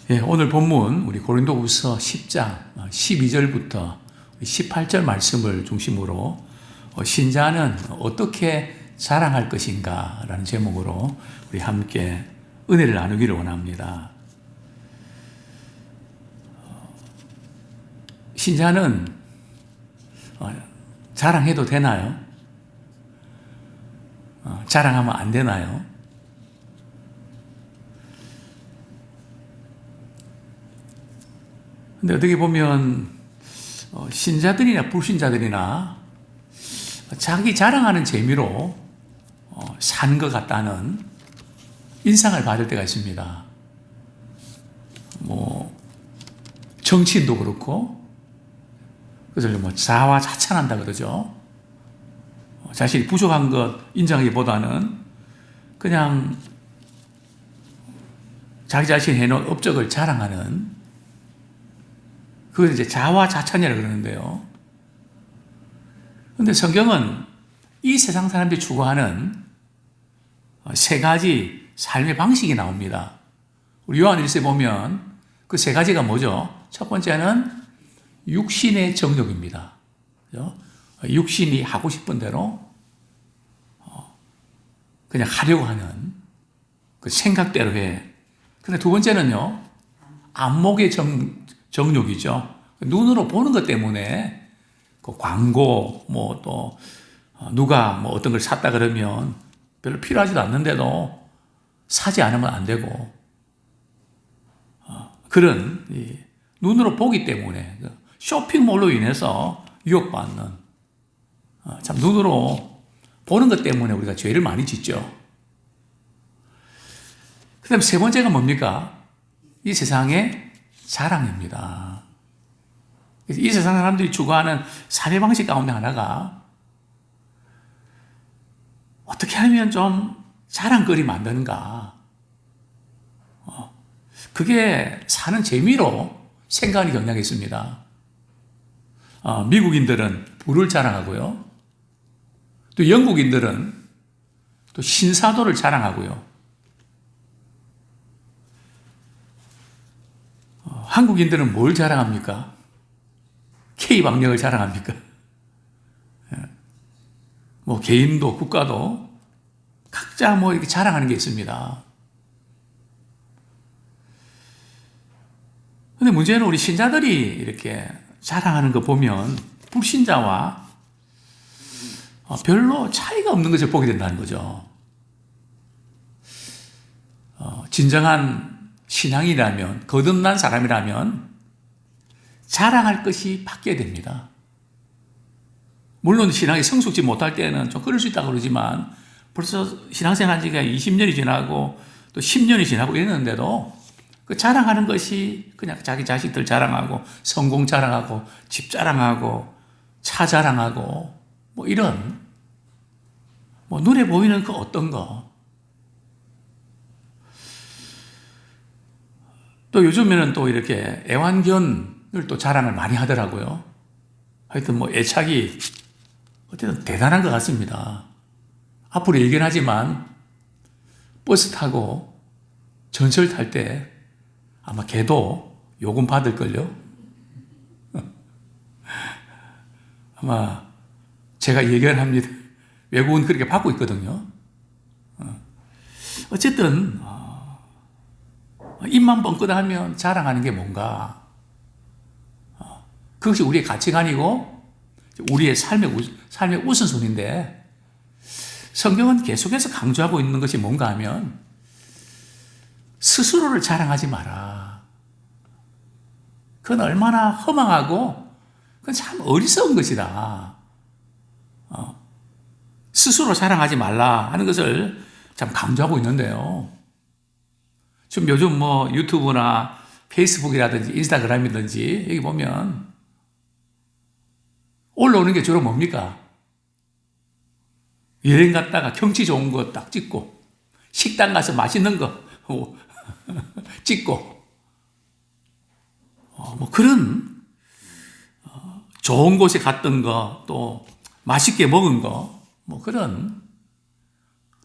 예, 오늘 본문 우리 고린도후서 10장 12절부터 18절 말씀을 중심으로 신자는 어떻게 자랑할 것인가 라는 제목으로 우리 함께 은혜를 나누기를 원합니다. 신자는 자랑해도 되나요? 자랑하면 안 되나요? 근데 어떻게 보면 신자들이나 불신자들이나 자기 자랑하는 재미로 사는 것 같다는 인상을 받을 때가 있습니다. 정치인도 그렇고, 그래서 자화자찬한다 그러죠. 자신이 부족한 것 인정하기보다는 그냥 자기 자신이 해놓은 업적을 자랑하는, 그걸 이제 자화자찬이라고 그러는데요. 그런데 성경은 이 세상 사람들이 추구하는 세 가지 삶의 방식이 나옵니다. 우리 요한 1서에 보면 그 세 가지가 뭐죠? 첫 번째는 육신의 정욕입니다. 육신이 하고 싶은 대로 그냥 하려고 하는 그 생각대로 해. 근데 두 번째는요, 안목의 정욕이죠. 눈으로 보는 것 때문에 그 광고, 또 누가 어떤 걸 샀다 그러면 별로 필요하지도 않는데도 사지 않으면 안 되고, 그런 눈으로 보기 때문에 쇼핑몰로 인해서 유혹받는, 참 눈으로 보는 것 때문에 우리가 죄를 많이 짓죠. 그 다음에 세 번째가 뭡니까? 이 세상의 자랑입니다. 이 세상 사람들이 추구하는 삶의 방식 가운데 하나가 어떻게 하면 좀 자랑거리 만드는가. 그게 사는 재미로 생각하는 경향이 있습니다. 미국인들은 부를 자랑하고요. 또 영국인들은 또 신사도를 자랑하고요. 한국인들은 뭘 자랑합니까? K방역을 자랑합니까? 개인도 국가도 각자 이렇게 자랑하는 게 있습니다. 근데 문제는 우리 신자들이 이렇게 자랑하는 거 보면 불신자와 별로 차이가 없는 것을 보게 된다는 거죠. 진정한 신앙이라면, 거듭난 사람이라면 자랑할 것이 바뀌어야 됩니다. 물론 신앙이 성숙지 못할 때는 좀 그럴 수 있다고 그러지만 벌써 신앙생활 지가 20년이 지나고 또 10년이 지나고 이랬는데도 그 자랑하는 것이 그냥 자기 자식들 자랑하고 성공 자랑하고 집 자랑하고 차 자랑하고 이런 눈에 보이는 그 어떤 거. 또 요즘에는 또 이렇게 애완견을 또 자랑을 많이 하더라고요. 하여튼 애착이 어쨌든 대단한 것 같습니다. 앞으로 얘기는 하지만 버스 타고 전철 탈 때 아마 걔도 요금 받을걸요? 아마 제가 예견합니다. 외국은 그렇게 받고 있거든요. 어쨌든 입만 뻥끗하면 자랑하는 게 뭔가, 그것이 우리의 가치관이고 우리의 삶의 우선순위인데, 성경은 계속해서 강조하고 있는 것이 뭔가 하면 스스로를 자랑하지 마라. 그건 얼마나 허망하고 그건 참 어리석은 것이다. 스스로 자랑하지 말라 하는 것을 참 강조하고 있는데요. 지금 요즘 유튜브나 페이스북이라든지 인스타그램이든지 여기 보면 올라오는 게 주로 뭡니까? 여행 갔다가 경치 좋은 거 딱 찍고, 식당 가서 맛있는 거 찍고, 그런 좋은 곳에 갔던 거, 또 맛있게 먹은 거, 그런,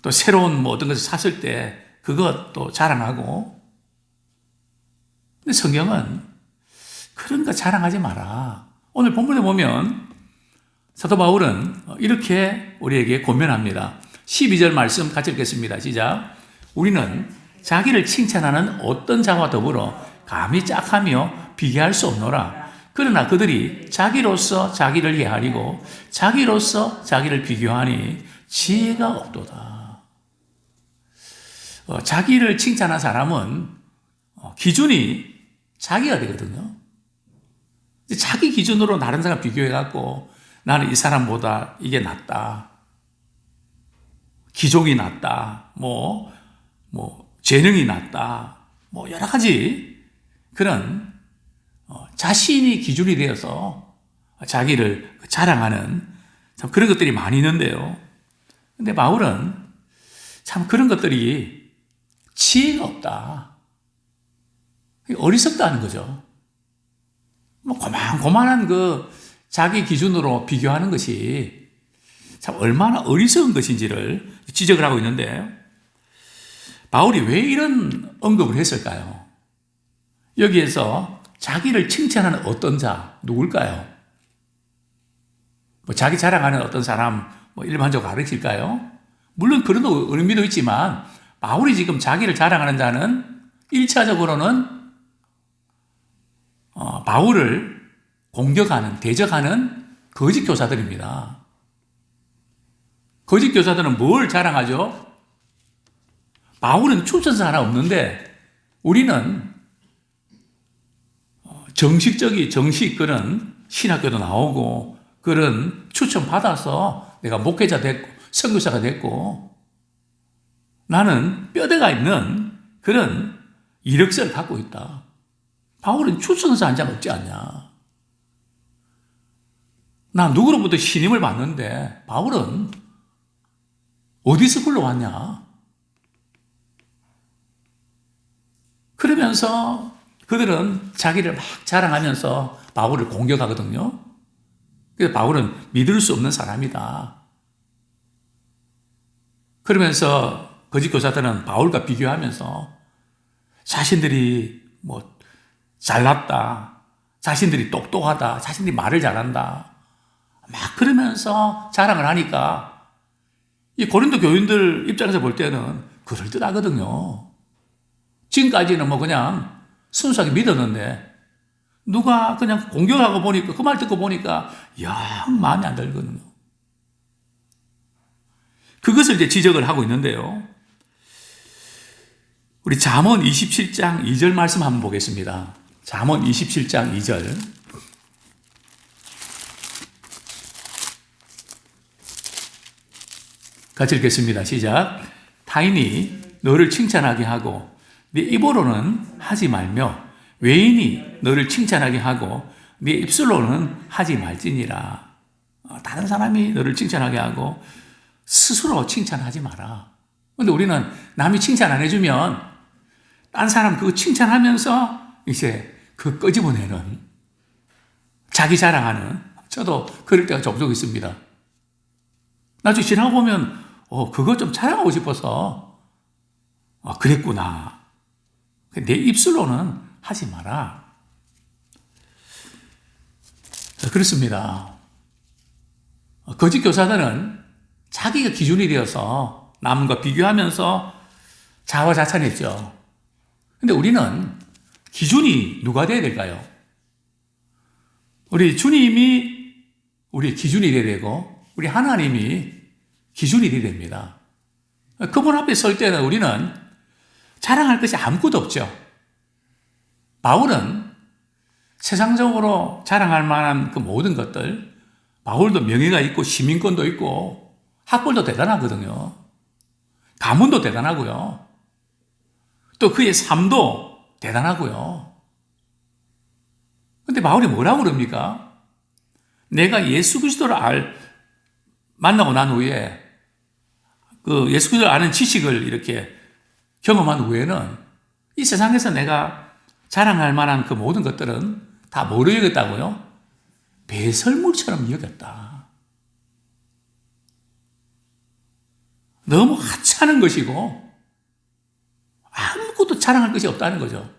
또 새로운 어떤 것을 샀을 때 그것 또 자랑하고, 근데 성경은 그런 거 자랑하지 마라. 오늘 본문에 보면 사도 바울은 이렇게 우리에게 권면합니다. 12절 말씀 같이 읽겠습니다. 시작. 우리는 자기를 칭찬하는 어떤 자와 더불어 감히 짝하며 비교할 수 없노라. 그러나 그들이 자기로서 자기를 헤아리고 자기로서 자기를 비교하니 지혜가 없도다. 자기를 칭찬한 사람은 기준이 자기가 되거든요. 자기 기준으로 다른 사람 비교해갖고 나는 이 사람보다 이게 낫다. 기종이 낫다. 재능이 낫다. 여러 가지 그런 자신이 기준이 되어서 자기를 자랑하는 참 그런 것들이 많이 있는데요. 근데 바울은 참 그런 것들이 지혜가 없다. 어리석다는 거죠. 고만고만한 자기 기준으로 비교하는 것이 참 얼마나 어리석은 것인지를 지적을 하고 있는데, 바울이 왜 이런 언급을 했을까요? 여기에서 자기를 칭찬하는 어떤 자, 누굴까요? 자기 자랑하는 어떤 사람, 일반적으로 가르칠까요? 물론 그런 의미도 있지만, 바울이 지금 자기를 자랑하는 자는 1차적으로는 바울을 공격하는, 대적하는 거짓 교사들입니다. 거짓 교사들은 뭘 자랑하죠? 바울은 추천서 하나 없는데 우리는 정식 그런 신학교도 나오고 그런 추천 받아서 내가 목회자 됐고 선교사가 됐고 나는 뼈대가 있는 그런 이력서를 갖고 있다. 바울은 추천서 한 장 없지 않냐. 나 누구로부터 신임을 받는데 바울은 어디서 굴러왔냐. 그러면서 그들은 자기를 막 자랑하면서 바울을 공격하거든요. 그래서 바울은 믿을 수 없는 사람이다. 그러면서 거짓 교사들은 바울과 비교하면서 자신들이 잘났다, 자신들이 똑똑하다, 자신들이 말을 잘한다, 막 그러면서 자랑을 하니까 이 고린도 교인들 입장에서 볼 때는 그럴듯하거든요. 지금까지는 그냥 순수하게 믿었는데 누가 그냥 공격하고 보니까 그 말 듣고 보니까 영 마음에 안 들거든요. 그것을 이제 지적을 하고 있는데요. 우리 잠언 27장 2절 말씀 한번 보겠습니다. 잠언 27장 2절. 같이 읽겠습니다. 시작. 타인이 너를 칭찬하게 하고 네 입으로는 하지 말며 외인이 너를 칭찬하게 하고 네 입술로는 하지 말지니라. 다른 사람이 너를 칭찬하게 하고 스스로 칭찬하지 마라. 그런데 우리는 남이 칭찬 안 해주면 딴 사람 그거 칭찬하면서 이제 그 끄집어내는, 자기 자랑하는, 저도 그럴 때가 종종 있습니다. 나중에 지나고 보면 그거 좀 자랑하고 싶어서 그랬구나. 내 입술로는 하지 마라. 그렇습니다. 거짓 교사들은 자기가 기준이 되어서 남과 비교하면서 자화자찬했죠. 근데 우리는 기준이 누가 돼야 될까요? 우리 주님이 우리 기준이 돼야 되고 우리 하나님이 기준이 돼야 됩니다. 그분 앞에 설 때는 우리는 자랑할 것이 아무것도 없죠. 바울은 세상적으로 자랑할 만한 그 모든 것들, 바울도 명예가 있고 시민권도 있고 학벌도 대단하거든요. 가문도 대단하고요. 또 그의 삶도 대단하고요. 근데 바울이 뭐라고 그럽니까? 내가 예수 그리스도를 만나고 난 후에 그 예수 그리스도를 아는 지식을 이렇게 경험한 후에는 이 세상에서 내가 자랑할 만한 그 모든 것들은 다 뭐로 여겼다고요? 배설물처럼 여겼다. 너무 하찮은 것이고 아무것도 자랑할 것이 없다는 거죠.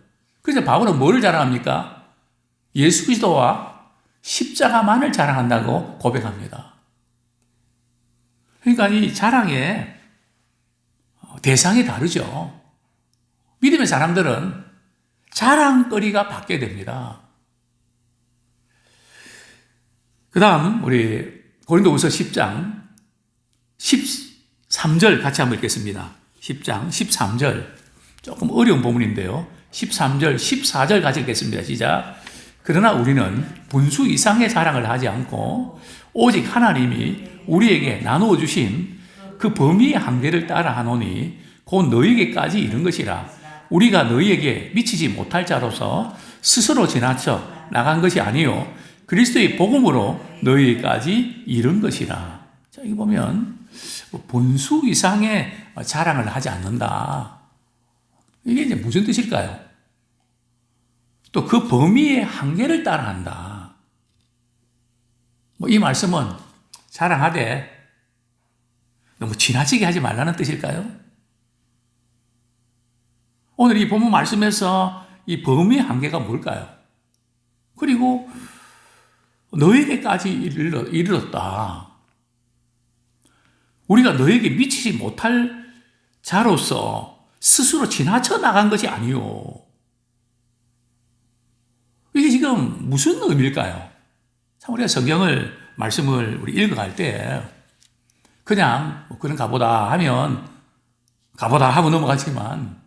그래서 바울은 뭐를 자랑합니까? 예수 그리스도와 십자가만을 자랑한다고 고백합니다. 그러니까 이 자랑의 대상이 다르죠. 믿음의 사람들은 자랑거리가 받게 됩니다. 그 다음 우리 고린도후서 10장 13절 같이 한번 읽겠습니다. 10장 13절 조금 어려운 부분인데요. 13절 14절 같이 읽겠습니다. 시작. 그러나 우리는 분수 이상의 자랑을 하지 않고 오직 하나님이 우리에게 나누어 주신 그 범위의 한계를 따라 하노니 곧 너희에게까지 이른 것이라. 우리가 너희에게 미치지 못할 자로서 스스로 지나쳐 나간 것이 아니요 그리스도의 복음으로 너희에게까지 이른 것이라. 자, 여기 보면 본수 이상의 자랑을 하지 않는다. 이게 이제 무슨 뜻일까요? 또 그 범위의 한계를 따라한다. 이 말씀은 자랑하되 너무 지나치게 하지 말라는 뜻일까요? 오늘 이 본문 말씀에서 이 범위의 한계가 뭘까요? 그리고 너에게까지 이르렀다. 우리가 너에게 미치지 못할 자로서 스스로 지나쳐 나간 것이 아니요. 이게 지금 무슨 의미일까요? 참 우리가 성경을 말씀을 우리 읽어갈 때 그냥 그런 가보다 하고 넘어가지만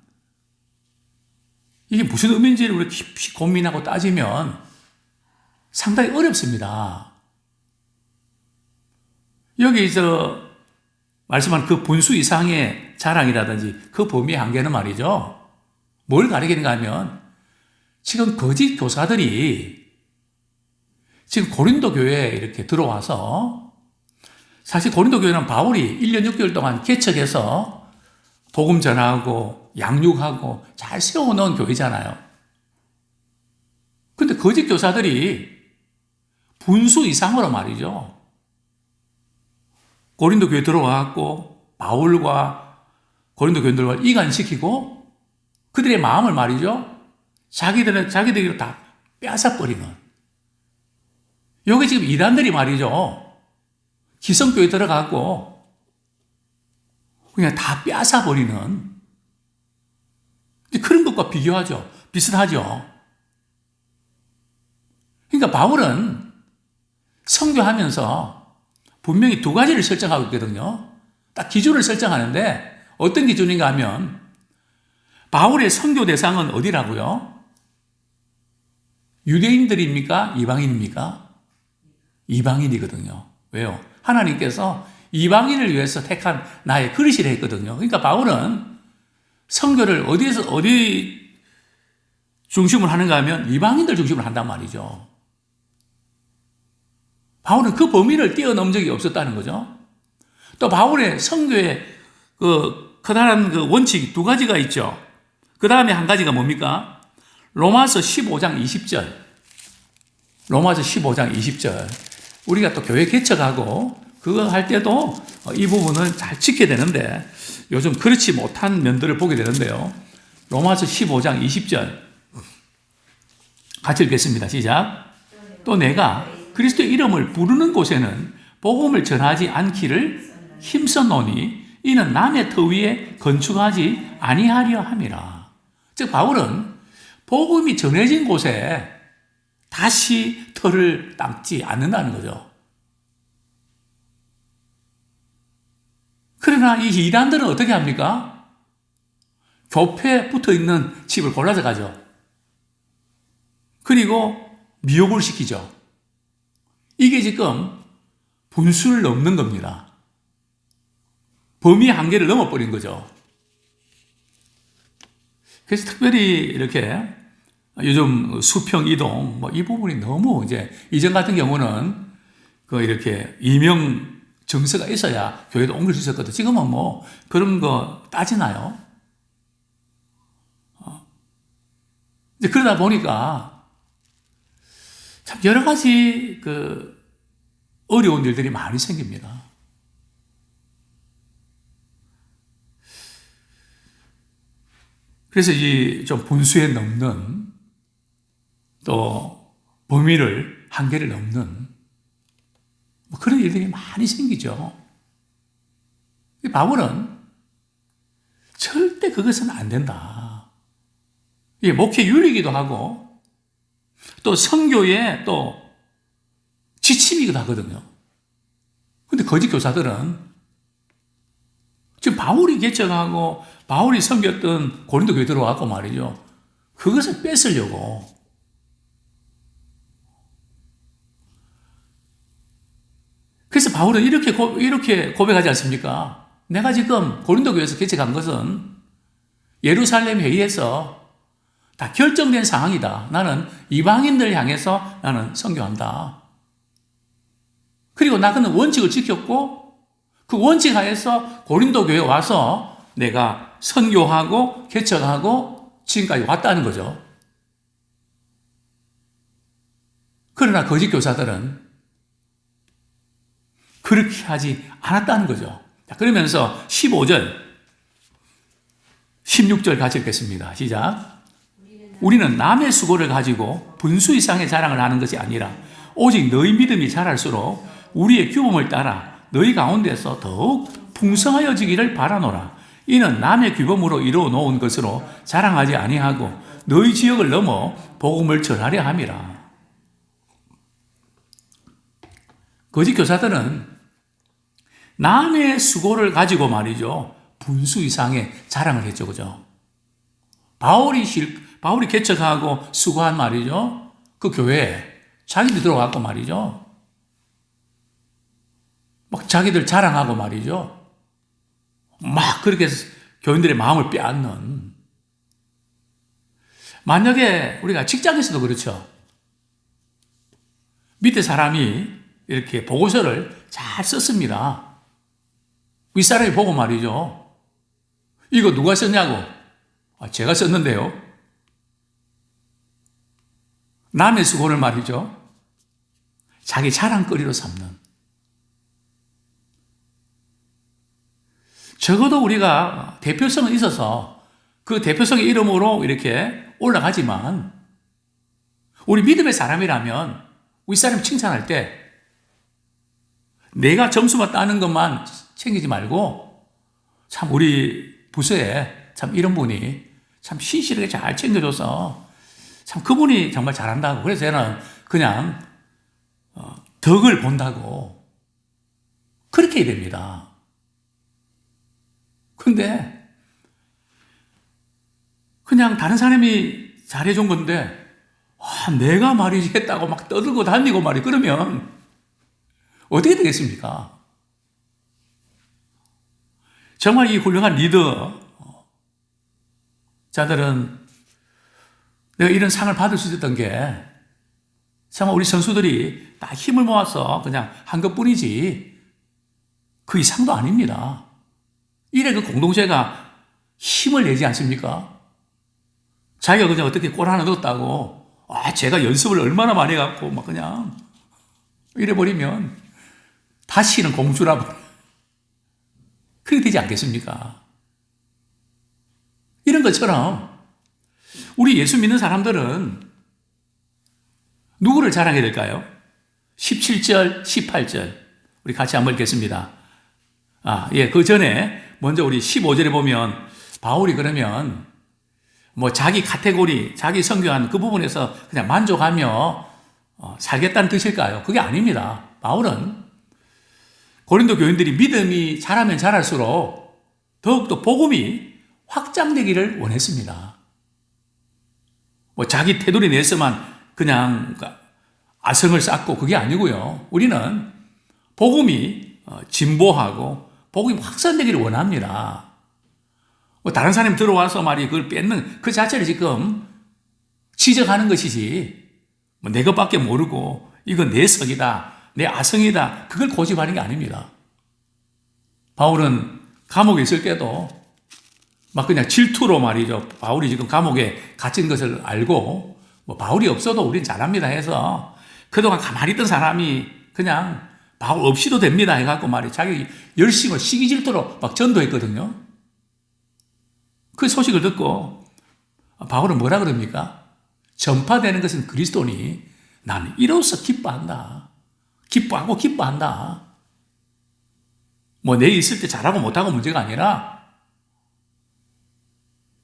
이게 무슨 의미인지를 우리 깊이 고민하고 따지면 상당히 어렵습니다. 여기서 말씀한 그 분수 이상의 자랑이라든지 그 범위의 한계는 말이죠. 뭘 가리키는가 하면 지금 거짓 교사들이 지금 고린도 교회에 이렇게 들어와서 사실 고린도 교회는 바울이 1년 6개월 동안 개척해서 복음 전하고 양육하고 잘 세워놓은 교회잖아요. 근데 거짓 교사들이 분수 이상으로 말이죠. 고린도 교회 들어와갖고 바울과 고린도 교인들과 이간시키고 그들의 마음을 말이죠. 자기들이 다 빼앗아버리는. 여기 지금 이단들이 말이죠. 기성교회 들어가고 그냥 다 빼앗아버리는 그런 것과 비교하죠. 비슷하죠. 그러니까 바울은 선교하면서 분명히 두 가지를 설정하고 있거든요. 딱 기준을 설정하는데 어떤 기준인가 하면 바울의 선교 대상은 어디라고요? 유대인들입니까? 이방인입니까? 이방인이거든요. 왜요? 하나님께서 이방인을 위해서 택한 나의 그릇이라 했거든요. 그러니까 바울은 선교를 어디 중심으로 하는가 하면 이방인들 중심으로 한단 말이죠. 바울은 그 범위를 뛰어넘은 적이 없었다는 거죠. 또 바울의 선교의 그 커다란 그 원칙이 두 가지가 있죠. 그 다음에 한 가지가 뭡니까? 로마서 15장 20절. 로마서 15장 20절. 우리가 또 교회 개척하고 그거 할 때도 이 부분을 잘 지켜야 되는데 요즘 그렇지 못한 면들을 보게 되는데요. 로마서 15장 20절. 같이 읽겠습니다. 시작. 또 내가 그리스도의 이름을 부르는 곳에는 복음을 전하지 않기를 힘써노니 이는 남의 터 위에 건축하지 아니하려 함이라. 즉 바울은 복음이 전해진 곳에 다시 터를 닦지 않는다는 거죠. 그러나 이 이단들은 어떻게 합니까? 교패에 붙어 있는 집을 골라서 가죠. 그리고 미혹을 시키죠. 이게 지금 분수를 넘는 겁니다. 범위 한계를 넘어버린 거죠. 그래서 특별히 이렇게 요즘 수평 이동, 이 부분이 너무 이제 이전 같은 경우는 이렇게 이명 정서가 있어야 교회도 옮길 수 있었거든. 지금은 그런 거 따지나요? 이제 그러다 보니까 참 여러 가지 어려운 일들이 많이 생깁니다. 그래서 이 좀 분수에 넘는 또 범위를 한계를 넘는 뭐 그런 일들이 많이 생기죠. 바울은 절대 그것은 안 된다. 이게 목회 윤리이기도 하고 또 선교의 또 지침이기도 하거든요. 근데 거짓 교사들은 지금 바울이 개척하고 바울이 섬겼던 고린도 교회 들어와서 말이죠. 그것을 뺏으려고. 그래서 바울은 이렇게 고백하지 않습니까? 내가 지금 고린도 교회에서 개척한 것은 예루살렘 회의에서 다 결정된 상황이다. 나는 이방인들 향해서 나는 선교한다. 그리고 나는 원칙을 지켰고 그 원칙 하에서 고린도 교회에 와서 내가 선교하고 개척하고 지금까지 왔다는 거죠. 그러나 거짓 교사들은 그렇게 하지 않았다는 거죠. 그러면서 15절, 16절 같이 읽겠습니다. 시작. 우리는 남의 수고를 가지고 분수 이상의 자랑을 하는 것이 아니라 오직 너희 믿음이 자랄수록 우리의 규범을 따라 너희 가운데서 더욱 풍성하여지기를 바라노라. 이는 남의 규범으로 이루어 놓은 것으로 자랑하지 아니하고 너희 지역을 넘어 복음을 전하려 함이라. 거짓 교사들은 남의 수고를 가지고 말이죠. 분수 이상의 자랑을 했죠. 그죠? 바울이 개척하고 수고한 말이죠. 그 교회에 자기들 들어가고 말이죠. 막 자기들 자랑하고 말이죠. 막 그렇게 교인들의 마음을 빼앗는. 만약에 우리가 직장에서도 그렇죠. 밑에 사람이 이렇게 보고서를 잘 썼습니다. 윗사람이 보고 말이죠. 이거 누가 썼냐고. 제가 썼는데요. 남의 수고를 말이죠. 자기 자랑거리로 삼는. 적어도 우리가 대표성은 있어서 그 대표성의 이름으로 이렇게 올라가지만 우리 믿음의 사람이라면 윗사람 칭찬할 때 내가 점수만 따는 것만 챙기지 말고 참 우리 부서에 참 이런 분이 참 신실하게 잘 챙겨줘서 참 그분이 정말 잘한다고. 그래서 저는 그냥 덕을 본다고 그렇게 해야 됩니다. 근데 그냥 다른 사람이 잘해준 건데 내가 말이지 했다고 막 떠들고 다니고 말이 그러면 어떻게 되겠습니까? 정말 이 훌륭한 리더 자들은 내가 이런 상을 받을 수 있었던 게 정말 우리 선수들이 다 힘을 모아서 그냥 한 것뿐이지 그 이상도 아닙니다. 이래 그 공동체가 힘을 내지 않습니까? 자기가 그냥 어떻게 골 하나 넣었다고 제가 연습을 얼마나 많이 해갖고 막 그냥 이래버리면 다시는 공주라 그렇게 되지 않겠습니까? 이런 것처럼 우리 예수 믿는 사람들은 누구를 자랑해야 될까요? 17절, 18절 우리 같이 한번 읽겠습니다. 그 전에 먼저 우리 15절에 보면 바울이 그러면 뭐 자기 카테고리, 자기 선교한 그 부분에서 그냥 만족하며 살겠다는 뜻일까요? 그게 아닙니다. 바울은 고린도 교인들이 믿음이 자라면 자랄수록 더욱더 복음이 확장되기를 원했습니다. 뭐 자기 테두리 내에서만 그냥 아성을 쌓고 그게 아니고요. 우리는 복음이 진보하고 복음이 확산되기를 원합니다. 뭐 다른 사람이 들어와서 말이 그걸 뺏는 그 자체를 지금 지적하는 것이지 뭐 내 것밖에 모르고 이건 내 석이다, 내 아성이다 그걸 고집하는 게 아닙니다. 바울은 감옥에 있을 때도 막 그냥 질투로 말이죠. 바울이 지금 감옥에 갇힌 것을 알고 뭐 바울이 없어도 우린 잘합니다 해서 그동안 가만히 있던 사람이 그냥 바울 없이도 됩니다 해갖고 말이 자기 열심을 시기 질투로 막 전도했거든요. 그 소식을 듣고 바울은 뭐라 그럽니까? 전파되는 것은 그리스도니 나는 이로써 기뻐한다. 기뻐한다. 뭐 내 있을 때 잘하고 못하고 문제가 아니라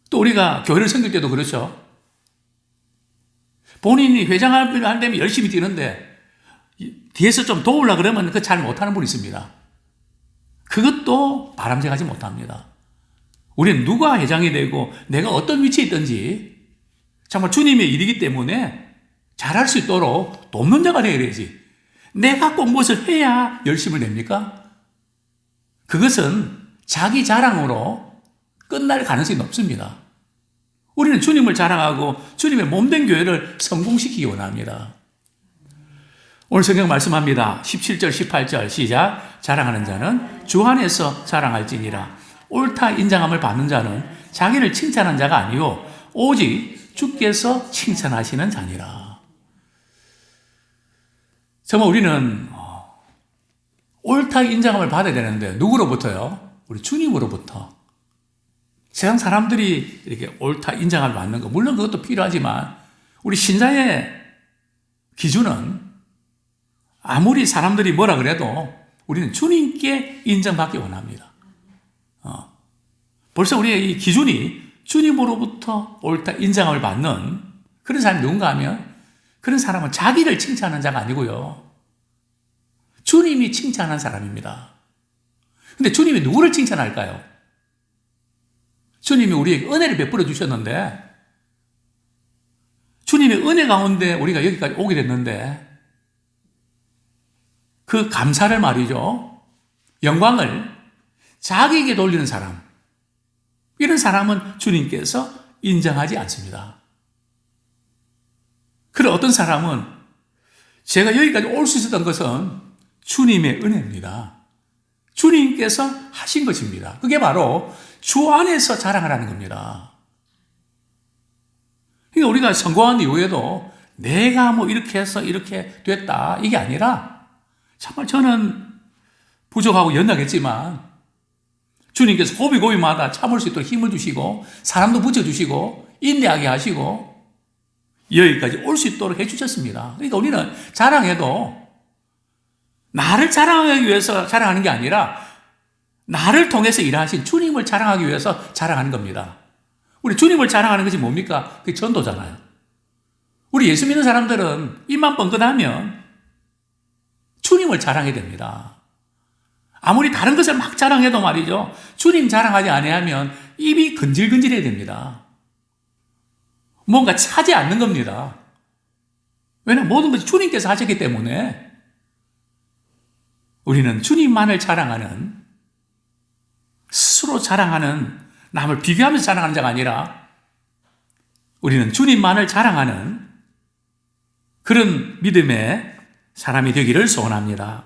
또 우리가 교회를 섬길 때도 그렇죠. 본인이 회장을 하려면 열심히 뛰는데 뒤에서 좀 도우려 그러면 그 잘 못하는 분이 있습니다. 그것도 바람직하지 못합니다. 우리는 누가 회장이 되고 내가 어떤 위치에 있든지 정말 주님의 일이기 때문에 잘할 수 있도록 돕는 자가 되어야지. 내가 꼭 무엇을 해야 열심을 냅니까? 그것은 자기 자랑으로 끝날 가능성이 높습니다. 우리는 주님을 자랑하고 주님의 몸된 교회를 성공시키기 원합니다. 오늘 성경 말씀합니다. 17절, 18절 시작. 자랑하는 자는 주 안에서 자랑할지니라. 옳다 인정함을 받는 자는 자기를 칭찬한 자가 아니요 오직 주께서 칭찬하시는 자니라. 정말 우리는 옳다 인정함을 받아야 되는데 누구로부터요? 우리 주님으로부터. 세상 사람들이 이렇게 옳다 인정함을 받는 거 물론 그것도 필요하지만 우리 신자의 기준은 아무리 사람들이 뭐라 그래도 우리는 주님께 인정받기 원합니다. 벌써 우리의 이 기준이 주님으로부터 옳다 인정함을 받는 그런 사람이 누군가 하면 그런 사람은 자기를 칭찬하는 자가 아니고요. 주님이 칭찬한 사람입니다. 근데 주님이 누구를 칭찬할까요? 주님이 우리에게 은혜를 베풀어 주셨는데 주님의 은혜 가운데 우리가 여기까지 오게 됐는데 그 감사를 말이죠. 영광을 자기에게 돌리는 사람. 이런 사람은 주님께서 인정하지 않습니다. 그런 어떤 사람은 제가 여기까지 올 수 있었던 것은 주님의 은혜입니다. 주님께서 하신 것입니다. 그게 바로 주 안에서 자랑하라는 겁니다. 그러니까 우리가 성공한 이후에도 내가 뭐 이렇게 해서 이렇게 됐다 이게 아니라 정말 저는 부족하고 연약했지만 주님께서 고비고비마다 참을 수 있도록 힘을 주시고 사람도 붙여주시고 인내하게 하시고 여기까지 올 수 있도록 해주셨습니다. 그러니까 우리는 자랑해도 나를 자랑하기 위해서 자랑하는 게 아니라 나를 통해서 일하신 주님을 자랑하기 위해서 자랑하는 겁니다. 우리 주님을 자랑하는 것이 뭡니까? 그게 전도잖아요. 우리 예수 믿는 사람들은 입만 뻥끗하면 주님을 자랑해야 됩니다. 아무리 다른 것을 막 자랑해도 말이죠. 주님 자랑하지 아니하면 입이 근질근질해야 됩니다. 뭔가 차지 않는 겁니다. 왜냐하면 모든 것이 주님께서 하셨기 때문에 우리는 주님만을 자랑하는 스스로 자랑하는 남을 비교하면서 자랑하는 자가 아니라 우리는 주님만을 자랑하는 그런 믿음의 사람이 되기를 소원합니다.